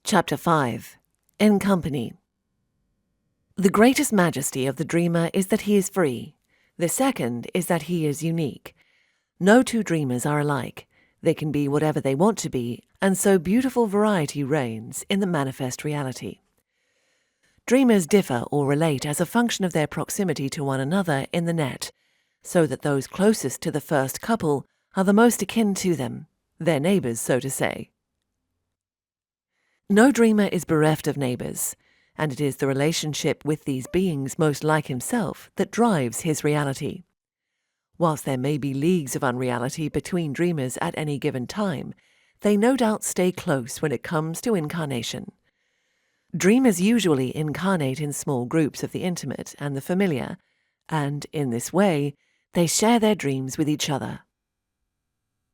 Chapter 5. In Company. The greatest majesty of the dreamer is that he is free. The second is that he is unique. No two dreamers are alike. They can be whatever they want to be, and so beautiful variety reigns in the manifest reality. Dreamers differ or relate as a function of their proximity to one another in the net, so that those closest to the first couple are the most akin to them, their neighbors, so to say. No dreamer is bereft of neighbors, and it is the relationship with these beings most like himself that drives his reality. Whilst there may be leagues of unreality between dreamers at any given time, they no doubt stay close when it comes to incarnation. Dreamers usually incarnate in small groups of the intimate and the familiar, and in this way, they share their dreams with each other.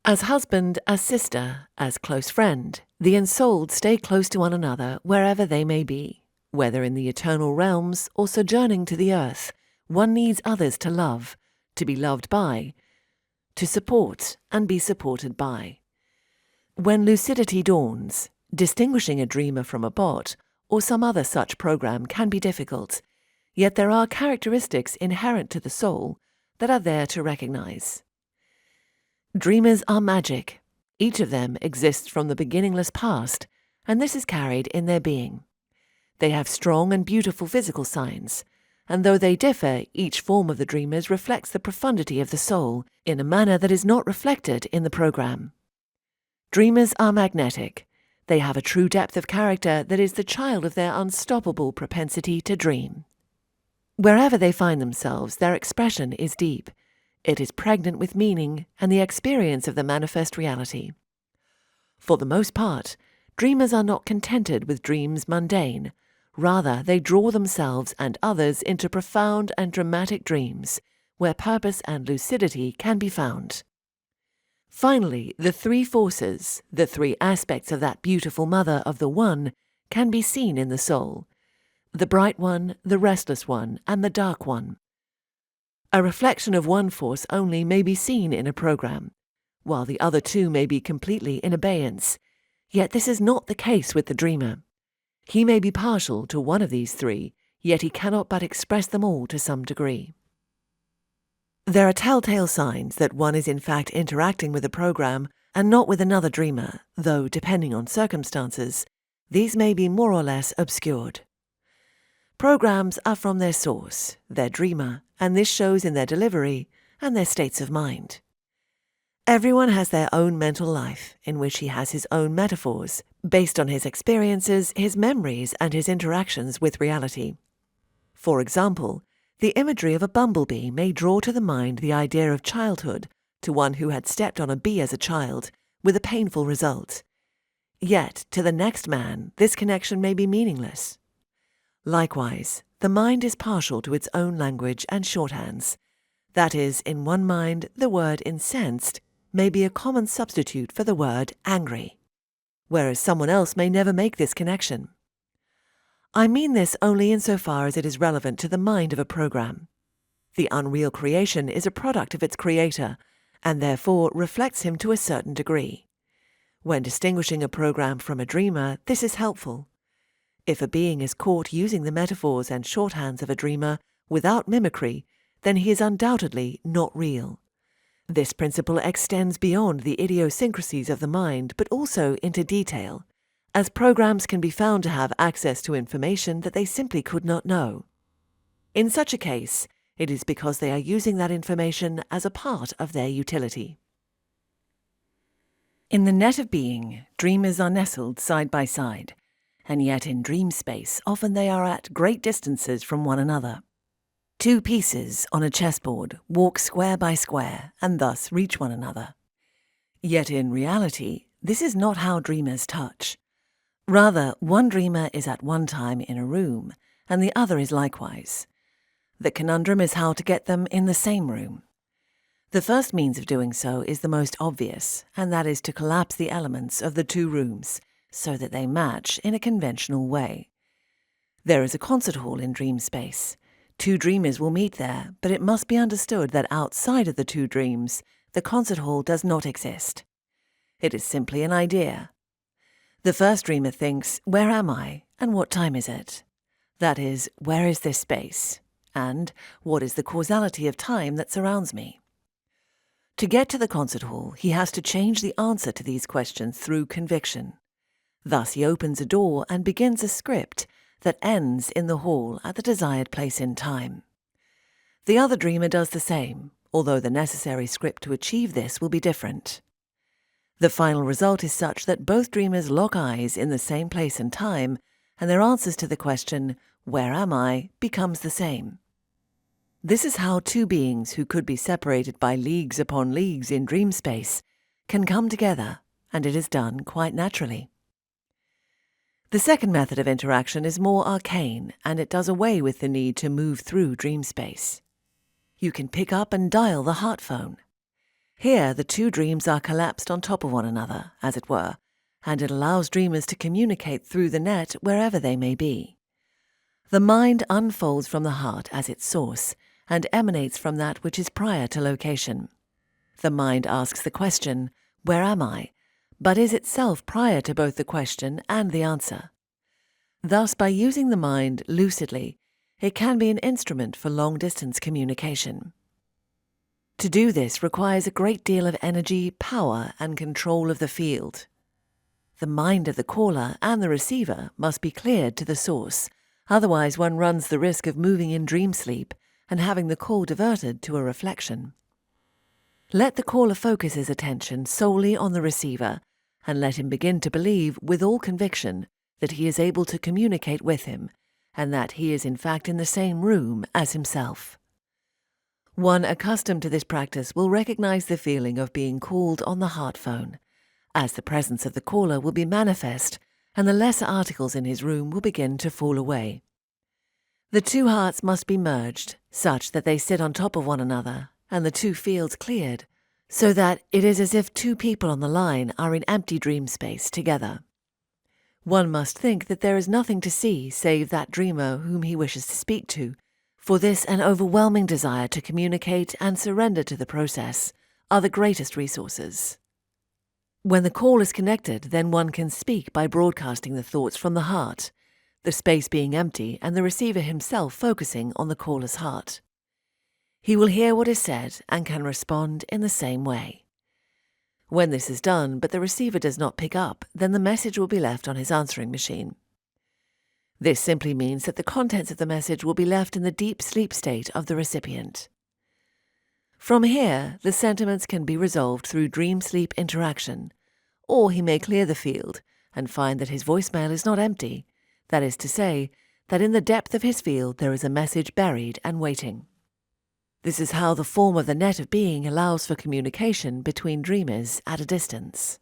As husband, as sister, as close friend, the ensouled stay close to one another wherever they may be. Whether in the eternal realms or sojourning to the earth, one needs others to love, to be loved by, to support and be supported by. When lucidity dawns, distinguishing a dreamer from a bot or some other such program can be difficult, yet there are characteristics inherent to the soul that are there to recognize. Dreamers are magic. Each of them exists from the beginningless past, and this is carried in their being. They have strong and beautiful physical signs, and though they differ, each form of the dreamers reflects the profundity of the soul in a manner that is not reflected in the program. Dreamers are magnetic. They have a true depth of character that is the child of their unstoppable propensity to dream. Wherever they find themselves, their expression is deep. It is pregnant with meaning and the experience of the manifest reality. For the most part, dreamers are not contented with dreams mundane. Rather, they draw themselves and others into profound and dramatic dreams, where purpose and lucidity can be found. Finally, the three forces, the three aspects of that beautiful mother of the One, can be seen in the soul: the bright one, the restless one, and the dark one. A reflection of one force only may be seen in a program, while the other two may be completely in abeyance. Yet this is not the case with the dreamer. He may be partial to one of these three, yet he cannot but express them all to some degree. There are telltale signs that one is in fact interacting with a program and not with another dreamer, though, depending on circumstances, these may be more or less obscured. Programs are from their source, their dreamer, and this shows in their delivery and their states of mind. Everyone has their own mental life, in which he has his own metaphors, based on his experiences, his memories, and his interactions with reality. For example, the imagery of a bumblebee may draw to the mind the idea of childhood to one who had stepped on a bee as a child, with a painful result. Yet, to the next man, this connection may be meaningless. Likewise, the mind is partial to its own language and shorthands. That is, in one mind, the word incensed may be a common substitute for the word angry, whereas someone else may never make this connection. I mean this only insofar as it is relevant to the mind of a program. The unreal creation is a product of its creator, and therefore reflects him to a certain degree. When distinguishing a program from a dreamer, this is helpful. If a being is caught using the metaphors and shorthands of a dreamer without mimicry, then he is undoubtedly not real. This principle extends beyond the idiosyncrasies of the mind, but also into detail, as programs can be found to have access to information that they simply could not know. In such a case, it is because they are using that information as a part of their utility. In the net of being, dreamers are nestled side by side, and yet in dream space often they are at great distances from one another. Two pieces on a chessboard walk square by square and thus reach one another. Yet in reality, this is not how dreamers touch. Rather, one dreamer is at one time in a room, and the other is likewise. The conundrum is how to get them in the same room. The first means of doing so is the most obvious, and that is to collapse the elements of the two rooms, so that they match in a conventional way. There is a concert hall in dream space. Two dreamers will meet there, but it must be understood that outside of the two dreams, the concert hall does not exist. It is simply an idea. The first dreamer thinks, where am I and what time is it? That is, where is this space? And what is the causality of time that surrounds me? To get to the concert hall, he has to change the answer to these questions through conviction. Thus he opens a door and begins a script that ends in the hall at the desired place in time. The other dreamer does the same, although the necessary script to achieve this will be different. The final result is such that both dreamers lock eyes in the same place and time, and their answers to the question, where am I, becomes the same. This is how two beings who could be separated by leagues upon leagues in dream space can come together, and it is done quite naturally. The second method of interaction is more arcane, and it does away with the need to move through dream space. You can pick up and dial the heart phone. Here, the two dreams are collapsed on top of one another, as it were, and it allows dreamers to communicate through the net wherever they may be. The mind unfolds from the heart as its source, and emanates from that which is prior to location. The mind asks the question, where am I? But is itself prior to both the question and the answer. Thus, by using the mind lucidly, it can be an instrument for long-distance communication. To do this requires a great deal of energy, power, and control of the field. The mind of the caller and the receiver must be cleared to the source, otherwise one runs the risk of moving in dream sleep and having the call diverted to a reflection. Let the caller focus his attention solely on the receiver, and let him begin to believe with all conviction that he is able to communicate with him, and that he is in fact in the same room as himself. One accustomed to this practice will recognize the feeling of being called on the heart phone, as the presence of the caller will be manifest and the lesser articles in his room will begin to fall away. The two hearts must be merged, such that they sit on top of one another, and the two fields cleared, so that it is as if two people on the line are in empty dream space together. One must think that there is nothing to see save that dreamer whom he wishes to speak to, for this an overwhelming desire to communicate and surrender to the process are the greatest resources. When the call is connected, then one can speak by broadcasting the thoughts from the heart, the space being empty and the receiver himself focusing on the caller's heart. He will hear what is said and can respond in the same way. When this is done, but the receiver does not pick up, then the message will be left on his answering machine. This simply means that the contents of the message will be left in the deep sleep state of the recipient. From here, the sentiments can be resolved through dream-sleep interaction, or he may clear the field and find that his voicemail is not empty, that is to say, that in the depth of his field there is a message buried and waiting. This is how the form of the net of being allows for communication between dreamers at a distance.